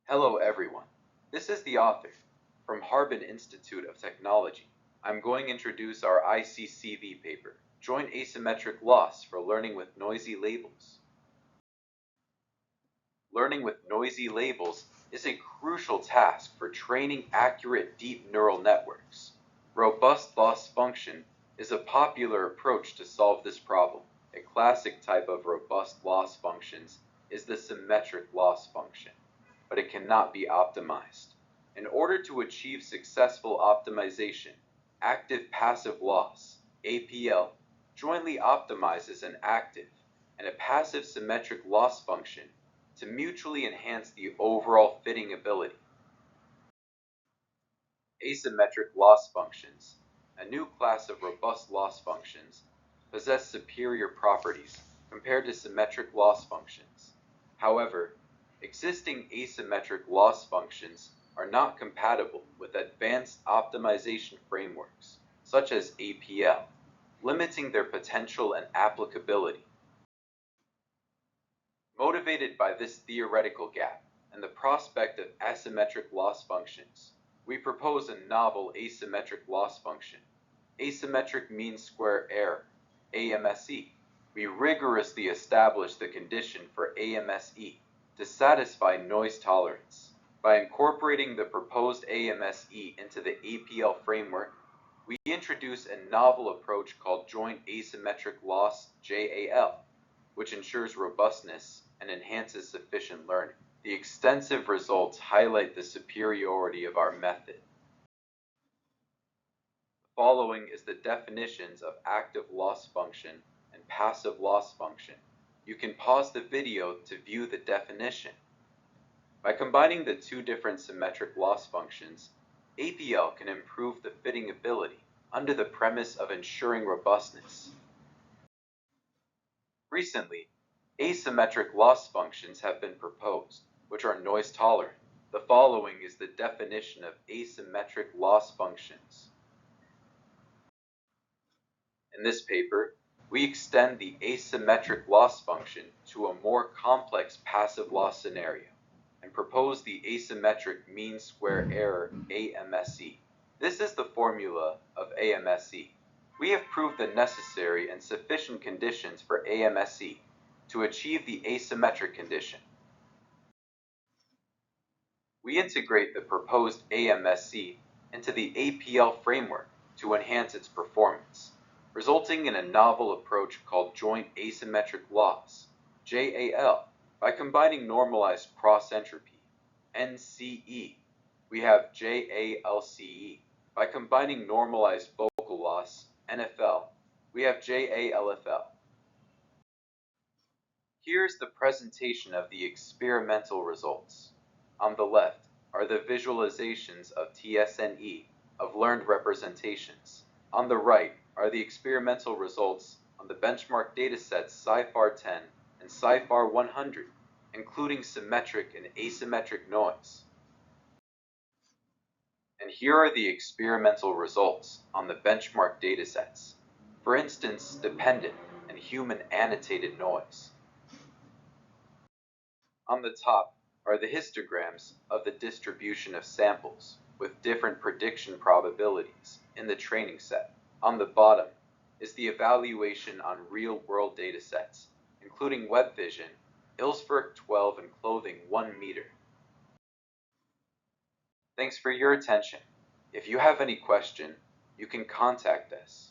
Hello everyone, this is the author from Harbin Institute of Technology. I'm going to introduce our ICCV paper, Joint Asymmetric Loss for Learning with Noisy Labels. Learning with noisy labels is a crucial task for training accurate deep neural networks. Robust loss function is a popular approach to solve this problem. A classic type of robust loss functions is the symmetric loss function, but it cannot be optimized. In order to achieve successful optimization, active-passive loss, APL, jointly optimizes an active and a passive symmetric loss function to mutually enhance the overall fitting ability. Asymmetric loss functions, a new class of robust loss functions, possess superior properties compared to symmetric loss functions. However, existing asymmetric loss functions are not compatible with advanced optimization frameworks, such as APL, limiting their potential and applicability. Motivated by this theoretical gap and the prospect of asymmetric loss functions, we propose a novel asymmetric loss function, asymmetric mean square error, AMSE. We rigorously establish the condition for AMSE to satisfy noise tolerance. By incorporating the proposed AMSE into the APL framework, we introduce a novel approach called joint asymmetric loss, JAL, which ensures robustness and enhances sufficient learning. The extensive results highlight the superiority of our method. The following is the definitions of active loss function and passive loss function. You can pause the video to view the definition. By combining the two different symmetric loss functions, APL can improve the fitting ability under the premise of ensuring robustness. Recently, asymmetric loss functions have been proposed, which are noise tolerant. The following is the definition of asymmetric loss functions. In this paper, we extend the asymmetric loss function to a more complex passive loss scenario and propose the asymmetric mean square error, AMSE. This is the formula of AMSE. We have proved the necessary and sufficient conditions for AMSE to achieve the asymmetric condition. We integrate the proposed AMSE into the APL framework to enhance its performance, resulting in a novel approach called joint asymmetric loss, JAL. By combining normalized cross-entropy, NCE, we have JALCE. By combining normalized vocal loss, NFL, we have JALFL. Here's the presentation of the experimental results. On the left are the visualizations of TSNE of learned representations. On the right are the experimental results on the benchmark datasets SciFAR 10 and SciFAR 100, including symmetric and asymmetric noise. And here are the experimental results on the benchmark datasets. For instance, dependent and human annotated noise. On the top are the histograms of the distribution of samples with different prediction probabilities in the training set. On the bottom is the evaluation on real-world datasets, including web vision, Ilsberg 12, and clothing 1 meter. Thanks for your attention. If you have any question, you can contact us.